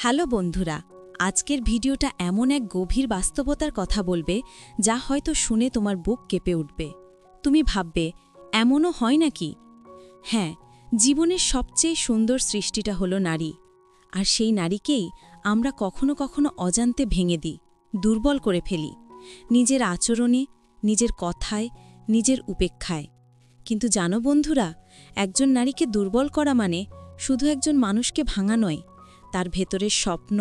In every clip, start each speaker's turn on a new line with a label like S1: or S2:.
S1: Hello বন্ধুরা, আজকের ভিডিওটা এমন এক গভীর বাস্তবতার কথা বলবে যা হয়তো শুনে তোমার বুক কেঁপে উঠবে। তুমি ভাববে, এমনও হয় নাকি? হ্যাঁ, জীবনের সবচেয়ে সুন্দর সৃষ্টিটা হলো নারী। আর সেই নারীকেই আমরা কখনো কখনো অজান্তে ভেঙে দিই, দুর্বল করে ফেলি, নিজের আচরণে, নিজের কথায়, নিজের উপেক্ষায়। কিন্তু জানো বন্ধুরা, একজন নারীকে দুর্বল করা মানে শুধু একজন মানুষকে ভাঙা নয়, তার ভেতরের স্বপ্ন,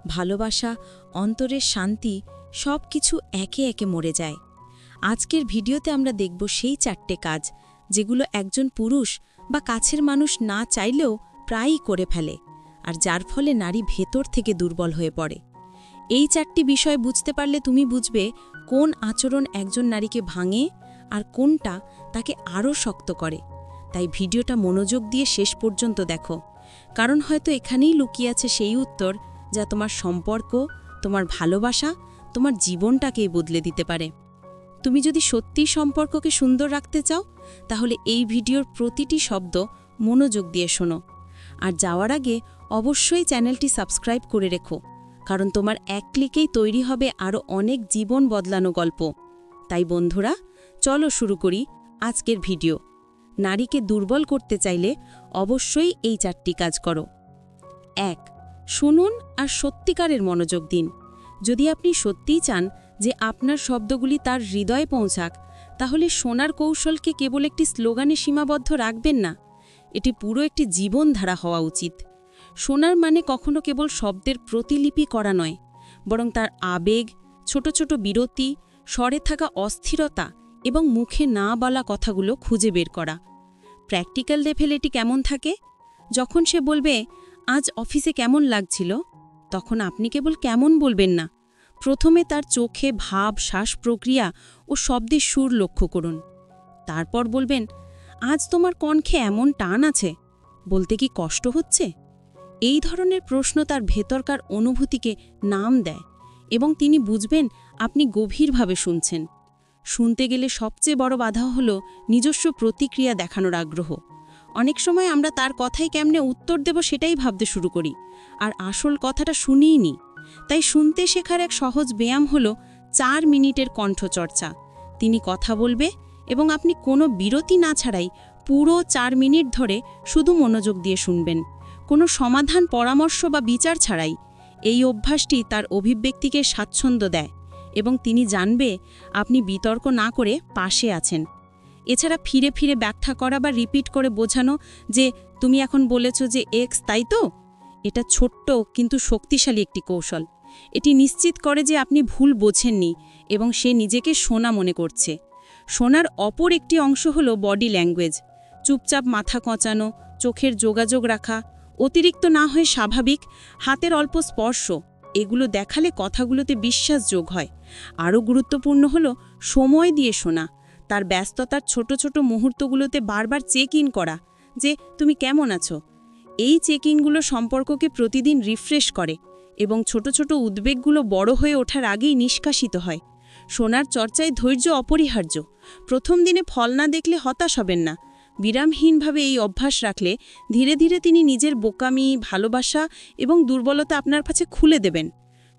S1: ভালোবাসা, অন্তরের শান্তি সব কিছু একে একে মরে যায়। আজকের ভিডিওতে আমরা দেখব সেই 4টে কাজ যেগুলো একজন পুরুষ বা কাছের মানুষ না চাইলেও প্রায়ই করে ফেলে, আর যার ফলে নারী ভেতর থেকে দুর্বল হয়ে পড়ে। এই 4টি বিষয় বুঝতে পারলে তুমি বুঝবে কোন আচরণ একজন নারীকে ভাঙে আর কোনটা তাকে আরও শক্ত করে। তাই ভিডিওটা মনোযোগ দিয়ে শেষ পর্যন্ত দেখো, কারণ হয়তো এখানেই লুকিয়ে আছে সেই উত্তর যা তোমার সম্পর্ক, তোমার ভালোবাসা, তোমার জীবনটাকেই বদলে দিতে পারে। তুমি যদি সত্যিই সম্পর্ককে সুন্দর রাখতে চাও, তাহলে এই ভিডিওর প্রতিটি শব্দ মনোযোগ দিয়ে শোনো। আর যাওয়ার আগে অবশ্যই চ্যানেলটি সাবস্ক্রাইব করে রেখো, কারণ তোমার এক ক্লিকেই তৈরি হবে আরও অনেক জীবন বদলানো গল্প। তাই বন্ধুরা, চলো শুরু করি আজকের ভিডিও। নারীকে দুর্বল করতে চাইলে অবশ্যই এই 4টি কাজ করো। 1. শুনুন আর সত্যিকারের মনোযোগ দিন। যদি আপনি সত্যিই চান যে আপনার শব্দগুলি তার হৃদয়ে পৌঁছাক, তাহলে শোনার কৌশলকে কেবল একটি স্লোগানে সীমাবদ্ধ রাখবেন না, এটি পুরো একটি জীবনধারা হওয়া উচিত। শোনার মানে কখনো কেবল শব্দের প্রতিলিপি করা নয়, বরং তার আবেগ, ছোট ছোট বিরতি, স্বরে থাকা অস্থিরতা এবং মুখে না বলা কথাগুলো খুঁজে বের করা। প্র্যাকটিক্যাল লেভেল এটি কেমন থাকে? যখন সে বলবে, আজ অফিসে কেমন লাগছিল, তখন আপনি কেবল কেমন বলবেন না, প্রথমে তার চোখে ভাব, শ্বাস প্রক্রিয়া ও শব্দের সুর লক্ষ্য করুন। তারপর বলবেন, আজ তোমার কণ্ঠে এমন টান আছে, বলতে কি কষ্ট হচ্ছে? এই ধরনের প্রশ্ন তার ভেতরকার অনুভূতিকে নাম দেয় এবং তিনি বুঝবেন আপনি গভীরভাবে শুনছেন। শুনতে গেলে সবচেয়ে বড় বাধা হল নিজস্ব প্রতিক্রিয়া দেখানোর আগ্রহ। অনেক সময় আমরা তার কথাই কেমনে উত্তর দেব সেটাই ভাবতে শুরু করি, আর আসল কথাটা শুনিই নি। তাই শুনতে শেখার এক সহজ ব্যায়াম হল 4 মিনিটের কণ্ঠচর্চা। তিনি কথা বলবে এবং আপনি কোনো বিরতি না ছাড়াই পুরো 4 মিনিট ধরে শুধু মনোযোগ দিয়ে শুনবেন, কোনো সমাধান, পরামর্শ বা বিচার ছাড়াই। এই অভ্যাসটি তার অভিব্যক্তিকে স্বাচ্ছন্দ্য দেয় এবং তিনি জানবে আপনি বিতর্ক না করে পাশে আছেন। এছাড়া ফিরে ফিরে ব্যাখ্যা করা বা রিপিট করে বোঝানো যে তুমি এখন বলেছ যে এক্স, তাই তো? এটা ছোট্ট কিন্তু শক্তিশালী একটি কৌশল। এটি নিশ্চিত করে যে আপনি ভুল বোঝেননি এবং সে নিজেকে শোনা মনে করছে। শোনার অপর একটি অংশ হলো বডি ল্যাঙ্গুয়েজ। চুপচাপ মাথা কঁচানো, চোখের যোগাযোগ রাখা, অতিরিক্ত না হয়ে স্বাভাবিক, হাতের অল্প স্পর্শ, এগুলো দেখালে কথাগুলোতে বিশ্বাস যোগ হয়। আরও গুরুত্বপূর্ণ হলো সময় দিয়ে শোনা। তার ব্যস্ততার ছোট ছোট মুহূর্তগুলোতে বারবার চেক ইন করা যে তুমি কেমন আছো। এই চেক ইনগুলো সম্পর্ককে প্রতিদিন রিফ্রেশ করে এবং ছোট ছোট উদ্বেগগুলো বড় হয়ে ওঠার আগেই নিষ্কাশিত হয়। শোনার চর্চায় ধৈর্য অপরিহার্য। প্রথম দিনে ফল না দেখলে হতাশ হবেন না। বিরামহীনভাবে এই অভ্যাস রাখলে ধীরে ধীরে তিনি নিজের বোকামি, ভালোবাসা এবং দুর্বলতা আপনার কাছে খুলে দেবেন।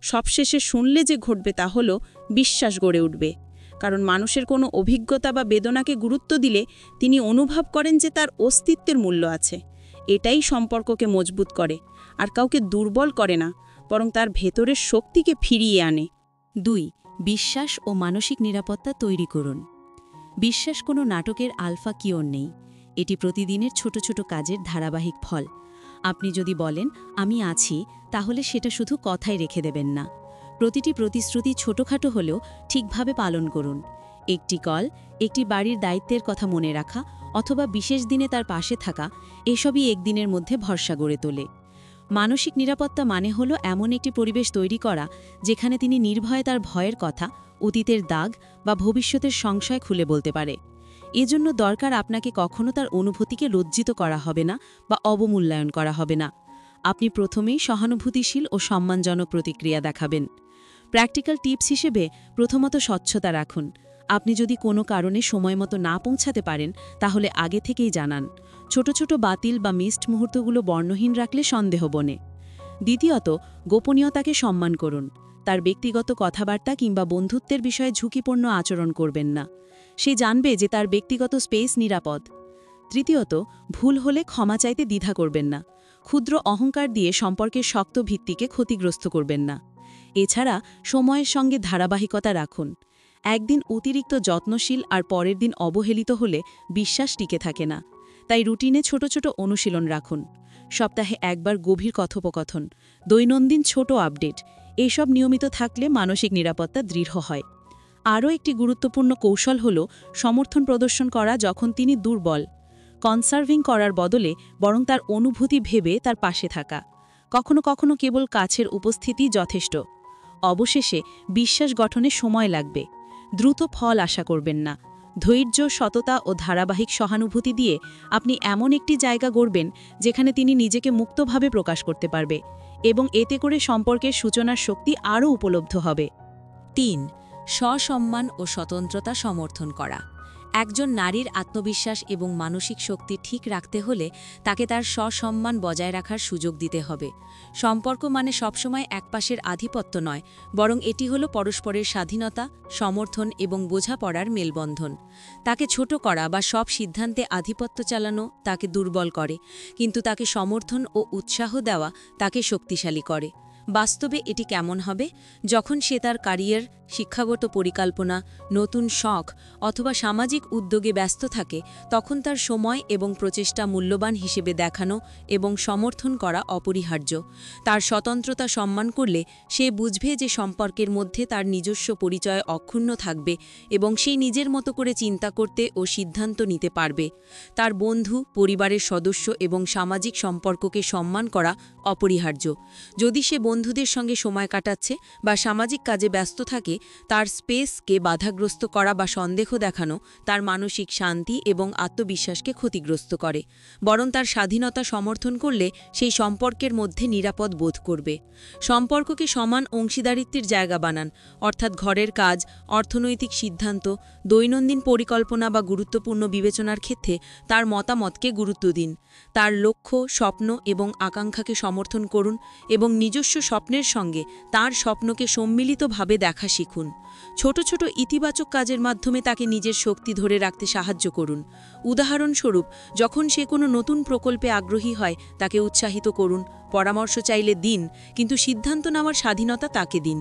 S1: সবশেষে শুনলে যে ঘটবে তা হলো বিশ্বাস গড়ে উঠবে, কারণ মানুষের কোনো অভিজ্ঞতা বা বেদনাকে গুরুত্ব দিলে তিনি অনুভব করেন যে তার অস্তিত্বের মূল্য আছে। এটাই সম্পর্ককে মজবুত করে আর কাউকে দুর্বল করে না, বরং তার ভেতরের শক্তিকে ফিরিয়ে আনে। 2. বিশ্বাস ও মানসিক নিরাপত্তা তৈরি করুন। বিশ্বাস কোনো নাটকের আলফা কিওর নেই, এটি প্রতিদিনের ছোট ছোট কাজের ধারাবাহিক ফল। আপনি যদি বলেন আমি আছি, তাহলে সেটা শুধু কথায় রেখে দেবেন না। প্রতিটি প্রতিশ্রুতি ছোটখাটো হলেও ঠিকভাবে পালন করুন। একটি কল, একটি বাড়ির দায়িত্বের কথা মনে রাখা অথবা বিশেষ দিনে তার পাশে থাকা, এসবই একদিনের মধ্যে ভরসা গড়ে তোলে। মানসিক নিরাপত্তা মানে হলো এমন একটি পরিবেশ তৈরি করা যেখানে তিনি নির্ভয়ে তার ভয়ের কথা, অতীতের দাগ বা ভবিষ্যতের সংশয় খুলে বলতে পারে। এজন্য দরকার আপনাকে কখনো তার অনুভূতিকে লজ্জিত করা হবে না বা অবমূল্যায়ন করা হবে না। আপনি প্রথমেই সহানুভূতিশীল ও সম্মানজনক প্রতিক্রিয়া দেখাবেন। প্র্যাকটিক্যাল টিপস হিসেবে প্রথমত স্বচ্ছতা রাখুন। আপনি যদি কোনো কারণে সময়মতো না পৌঁছাতে পারেন, তাহলে আগে থেকেই জানান। ছোট ছোট বাতিল বা মিসড মুহূর্তগুলো বর্ণহীন রাখলে সন্দেহ বনে। দ্বিতীয়ত, গোপনীয়তাকে সম্মান করুন। তার ব্যক্তিগত কথাবার্তা কিংবা বন্ধুত্বের বিষয়ে ঝুঁকিপূর্ণ আচরণ করবেন না। সে জানবে যে তার ব্যক্তিগত স্পেস নিরাপদ। তৃতীয়ত, ভুল হলে ক্ষমা চাইতে দ্বিধা করবেন না। ক্ষুদ্র অহংকার দিয়ে সম্পর্কের শক্ত ভিত্তিকে ক্ষতিগ্রস্ত করবেন না। এছাড়া সময়ের সঙ্গে ধারাবাহিকতা রাখুন। একদিন অতিরিক্ত যত্নশীল আর পরের দিন অবহেলিত হলে বিশ্বাস টিকে থাকে না। তাই রুটিনে ছোট ছোট অনুশীলন রাখুন। সপ্তাহে একবার গভীর কথোপকথন, দৈনন্দিন ছোট আপডেট, এসব নিয়মিত থাকলে মানসিক নিরাপত্তা দৃঢ় হয়। আরও একটি গুরুত্বপূর্ণ কৌশল হল সমর্থন প্রদর্শন করা যখন তিনি দুর্বল। কনসার্ভিং করার বদলে বরং তার অনুভূতি ভেবে তার পাশে থাকা। কখনো কখনো কেবল কাছের উপস্থিতি যথেষ্ট। অবশেষে, বিশ্বাস গঠনে সময় লাগবে। দ্রুত ফল আশা করবেন না। ধৈর্য, সততা ও ধারাবাহিক সহানুভূতি দিয়ে আপনি এমন একটি জায়গা গড়বেন যেখানে তিনি নিজেকে মুক্তভাবে প্রকাশ করতে পারবে, এবং এতে করে সম্পর্কের সূচনার শক্তি আরও উপলব্ধ হবে। ৩. স্বসম্মান ও স্বতন্ত্রতা সমর্থন করা। একজন নারীর আত্মবিশ্বাস এবং মানসিক শক্তি ঠিক রাখতে হলে তাকে তার স্বসম্মান বজায় রাখার সুযোগ দিতে হবে। সম্পর্ক মানে সবসময় একপাশের আধিপত্য নয়, বরং এটি হলো পরস্পরের স্বাধীনতা, সমর্থন এবং বোঝাপড়ার মেলবন্ধন। তাকে ছোট করা বা সব সিদ্ধান্তে আধিপত্য চালানো তাকে দুর্বল করে, কিন্তু তাকে সমর্থন ও উৎসাহ দেওয়া তাকে শক্তিশালী করে। বাস্তবে এটি কেমন হবে? যখন সে তার ক্যারিয়ার, শিক্ষাগত পরিকল্পনা, নতুন শখ অথবা সামাজিক উদ্যোগে ব্যস্ত থাকে, তখন তার সময় এবং প্রচেষ্টা মূল্যবান হিসেবে দেখানো এবং সমর্থন করা অপরিহার্য। তার স্বতন্ত্রতা সম্মান করলে সে বুঝবে যে সম্পর্কের মধ্যে তার নিজস্ব পরিচয় অক্ষুণ্ণ থাকবে এবং সে নিজের মতো করে চিন্তা করতে ও সিদ্ধান্ত নিতে পারবে। তার বন্ধু, পরিবারের সদস্য এবং সামাজিক সম্পর্ককে সম্মান করা অপরিহার্য। যদি সে বন্ধুদের সঙ্গে সময় কাটাচ্ছে বা সামাজিক কাজে ব্যস্ত থাকে, তার স্পেসকে বাধাগ্রস্ত করা বা সন্দেহ দেখানো তার মানসিক শান্তি এবং আত্মবিশ্বাসকে ক্ষতিগ্রস্ত করে। বরং তার স্বাধীনতা সমর্থন করলে সেই সম্পর্কের মধ্যে নিরাপদ বোধ করবে। সম্পর্ককে সমান অংশীদারিত্বের জায়গা বানান, অর্থাৎ ঘরের কাজ, অর্থনৈতিক সিদ্ধান্ত, দৈনন্দিন পরিকল্পনা বা গুরুত্বপূর্ণ বিবেচনার ক্ষেত্রে তার মতামতকে গুরুত্ব দিন। তার লক্ষ্য, স্বপ্ন এবং আকাঙ্ক্ষাকে সমর্থন করুন এবং নিজস্ব স্বপ্নের সঙ্গে তার স্বপ্নকে সম্মিলিতভাবে দেখা শিখুন। ছোট ছোট ইতিবাচক কাজের মাধ্যমে তাকে নিজের শক্তি ধরে রাখতে সাহায্য করুন। উদাহরণস্বরূপ, যখন সে কোনো নতুন প্রকল্পে আগ্রহী হয়, তাকে উৎসাহিত করুন। পরামর্শ চাইলে দিন, কিন্তু সিদ্ধান্ত নেওয়ার স্বাধীনতা তাকে দিন।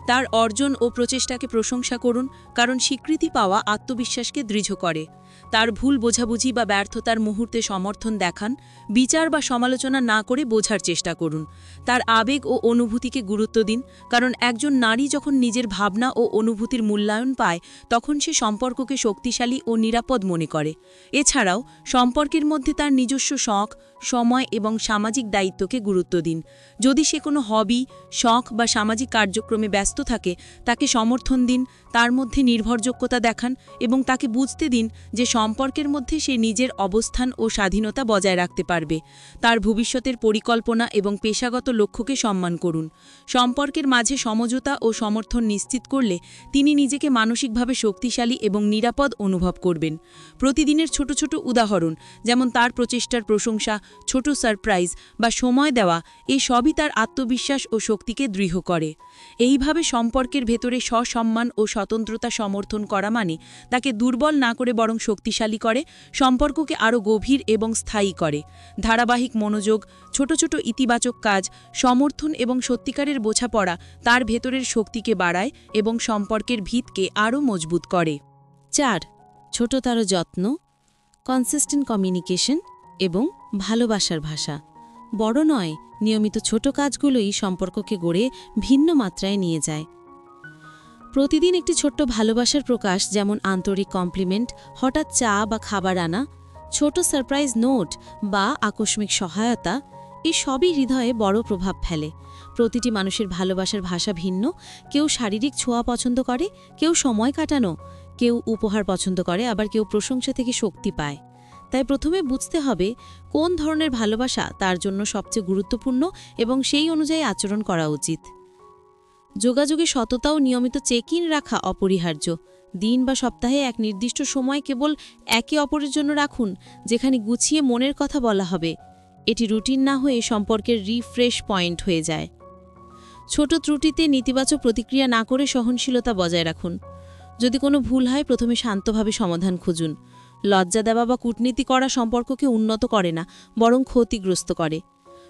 S1: তার অর্জন ও প্রচেষ্টাকে প্রশংসা করুন, কারণ স্বীকৃতি পাওয়া আত্মবিশ্বাসকে দৃঢ় করে। তার ভুল বোঝাবুঝি বা ব্যর্থতার মুহূর্তে সমর্থন দেখান, বিচার বা সমালোচনা না করে বোঝার চেষ্টা করুন। তার আবেগ ও অনুভূতিকে গুরুত্ব দিন, কারণ একজন নারী যখন নিজের ভাবনা ও অনুভূতির মূল্যায়ন পায়, তখন সে সম্পর্ককে শক্তিশালী ও নিরাপদ মনে করে। এছাড়াও সম্পর্কের মধ্যে তার নিজস্ব শখ, সময় এবং সামাজিক দায়িত্বকে গুরুত্ব দিন। যদি সে কোনো হবি, শখ বা সামাজিক কার্যক্রমে ব্যস্ত থাকে, তাকে সমর্থন দিন, তার মধ্যে নির্ভরযোগ্যতা দেখান এবং তাকে বুঝতে দিন যে সম্পর্কের মধ্যে সে নিজের অবস্থান ও স্বাধীনতা বজায় রাখতে পারবে। তার ভবিষ্যতের পরিকল্পনা এবং পেশাগত লক্ষ্যকে সম্মান করুন। সম্পর্কের মাঝে সমঝোতা ও সমর্থন নিশ্চিত করলে তিনি নিজেকে মানসিকভাবে শক্তিশালী এবং নিরাপদ অনুভব করবেন। প্রতিদিনের ছোট ছোট উদাহরণ, যেমন তার প্রচেষ্টার প্রশংসা, ছোট সারপ্রাইজ বা সময় দেওয়া, এই সবই তার আত্মবিশ্বাস ও শক্তিকে দৃঢ় করে। এইভাবে সম্পর্কের ভেতরে স্বসম্মান ও স্বতন্ত্রতা সমর্থন করা মানে তাকে দুর্বল না করে বরং শক্তিশালী করে, সম্পর্ককে আরও গভীর এবং স্থায়ী করে। ধারাবাহিক মনোযোগ, ছোট ছোট ইতিবাচক কাজ, সমর্থন এবং সত্যিকারের বোঝাপড়া তার ভেতরের শক্তিকে বাড়ায় এবং সম্পর্কের ভিতকে আরও মজবুত করে। ৪. ছোটতার যত্ন, কনসিস্টেন্ট কমিউনিকেশন এবং ভালোবাসার ভাষা। বড় নয়, নিয়মিত ছোট কাজগুলোই সম্পর্ককে গড়ে ভিন্ন মাত্রায় নিয়ে যায়। প্রতিদিন একটি ছোট্ট ভালোবাসার প্রকাশ, যেমন আন্তরিক কমপ্লিমেন্ট, হঠাৎ চা বা খাবার আনা, ছোট সারপ্রাইজ নোট বা আকস্মিক সহায়তা, এই সবই হৃদয়ে বড় প্রভাব ফেলে। প্রতিটি মানুষের ভালোবাসার ভাষা ভিন্ন। কেউ শারীরিক ছোঁয়া পছন্দ করে, কেউ সময় কাটানো, কেউ উপহার পছন্দ করে, আবার কেউ প্রশংসা থেকে শক্তি পায়। তাই প্রথমে বুঝতে হবে কোন ধরনের ভালোবাসা তার জন্য সবচেয়ে গুরুত্বপূর্ণ এবং সেই অনুযায়ী আচরণ করা উচিত। যোগাযোগে সততা ও নিয়মিত চেক ইন রাখা অপরিহার্য। দিন বা সপ্তাহে এক নির্দিষ্ট সময় কেবল একে অপরের জন্য রাখুন, যেখানে গুছিয়ে মনের কথা বলা হবে। এটি রুটিন না হয়ে সম্পর্কের রিফ্রেশ পয়েন্ট হয়ে যায়। ছোট ত্রুটিতে নেতিবাচক প্রতিক্রিয়া না করে সহনশীলতা বজায় রাখুন। যদি কোনো ভুল হয় প্রথমে শান্তভাবে সমাধান খুঁজুন। লজ্জা দেওয়া বা কূটনীতি করা সম্পর্ককে উন্নত করে না, বরং ক্ষতিগ্রস্ত করে।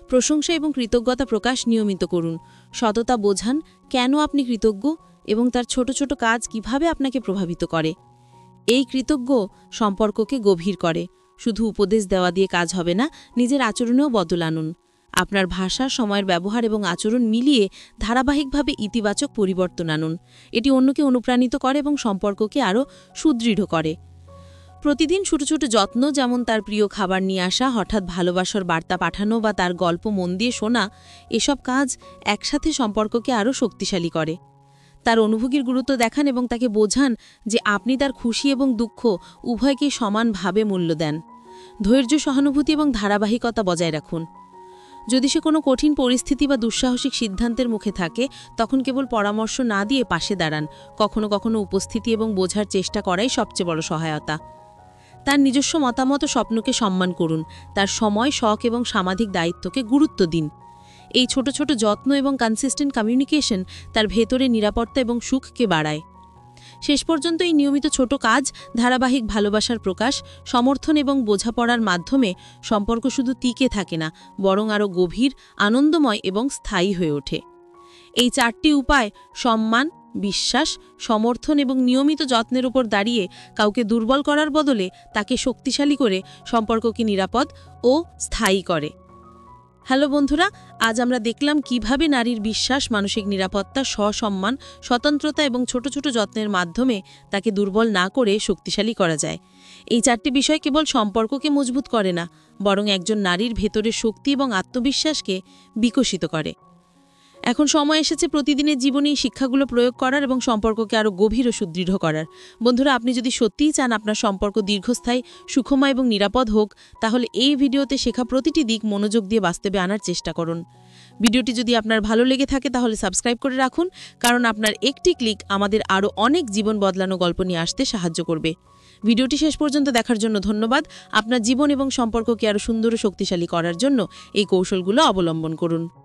S1: প্রশংসা এবং কৃতজ্ঞতা প্রকাশ নিয়মিত করুন। সততা বোঝান কেন আপনি কৃতজ্ঞ এবং তার ছোট ছোট কাজ কিভাবে আপনাকে প্রভাবিত করে। এই কৃতজ্ঞ সম্পর্ককে গভীর করে। শুধু উপদেশ দেওয়া দিয়ে কাজ হবে না, নিজের আচরণেও বদল আনুন। আপনার ভাষা, সময়ের ব্যবহার এবং আচরণ মিলিয়ে ধারাবাহিকভাবে ইতিবাচক পরিবর্তন আনুন। এটি অন্যকে অনুপ্রাণিত করে এবং সম্পর্ককে আরও সুদৃঢ় করে। প্রতিদিন ছোট ছোট যত্ন, যেমন তার প্রিয় খাবার নিয়ে আসা, হঠাৎ ভালোবাসার বার্তা পাঠানো বা তার গল্প মন দিয়ে শোনা, এসব কাজ একসাথে সম্পর্ককে আরও শক্তিশালী করে। তার অনুভূতির গুরুত্ব দেখান এবং তাকে বোঝান যে আপনি তার খুশি এবং দুঃখ উভয়কেই সমানভাবে মূল্য দেন। ধৈর্য, সহানুভূতি এবং ধারাবাহিকতা বজায় রাখুন। যদি সে কোনো কঠিন পরিস্থিতি বা দুঃসাহসিক সিদ্ধান্তের মুখে থাকে, তখন কেবল পরামর্শ না দিয়ে পাশে দাঁড়ান। কখনো কখনো উপস্থিতি এবং বোঝার চেষ্টা করাই সবচেয়ে বড় সহায়তা। তার নিজস্ব মতামত ও স্বপ্নকে সম্মান করুন। তার সময়, শখ এবং সামাজিক দায়িত্বকে গুরুত্ব দিন। এই ছোট ছোট যত্ন এবং কনসিস্টেন্ট কমিউনিকেশন তার ভেতরে নিরাপত্তা এবং সুখকে বাড়ায়। শেষ পর্যন্ত এই নিয়মিত ছোট কাজ, ধারাবাহিক ভালোবাসার প্রকাশ, সমর্থন এবং বোঝাপড়ার মাধ্যমে সম্পর্ক শুধু টিকে থাকে না, বরং আরও গভীর, আনন্দময় এবং স্থায়ী হয়ে ওঠে। এই 4টি উপায়, সম্মান, বিশ্বাস, সমর্থন এবং নিয়মিত যত্নের উপর দাঁড়িয়ে, কাউকে দুর্বল করার বদলে তাকে শক্তিশালী করে সম্পর্ককে নিরাপদ ও স্থায়ী করে। হ্যালো বন্ধুরা, আজ আমরা দেখলাম কিভাবে নারীর বিশ্বাস, মানসিক নিরাপত্তা, স্বসম্মান, স্বতন্ত্রতা এবং ছোট ছোট যত্নের মাধ্যমে তাকে দুর্বল না করে শক্তিশালী করা যায়। এই 4টি বিষয় কেবল সম্পর্ককে মজবুত করে না, বরং একজন নারীর ভেতরের শক্তি এবং আত্মবিশ্বাসকে বিকশিত করে। এখন সময় এসেছে প্রতিদিনের জীবনে এই শিক্ষাগুলো প্রয়োগ করার এবং সম্পর্ককে আরও গভীর ও সুদৃঢ় করার। বন্ধুরা, আপনি যদি সত্যিই চান আপনার সম্পর্ক দীর্ঘস্থায়ী, সুখময় এবং নিরাপদ হোক, তাহলে এই ভিডিওতে শেখা প্রতিটি দিক মনোযোগ দিয়ে বাস্তবে আনার চেষ্টা করুন। ভিডিওটি যদি আপনার ভালো লেগে থাকে তাহলে সাবস্ক্রাইব করে রাখুন, কারণ আপনার একটি ক্লিক আমাদের আরও অনেক জীবন বদলানো গল্প নিয়ে আসতে সাহায্য করবে। ভিডিওটি শেষ পর্যন্ত দেখার জন্য ধন্যবাদ। আপনার জীবন এবং সম্পর্ককে আরও সুন্দর ও শক্তিশালী করার জন্য এই কৌশলগুলো অবলম্বন করুন।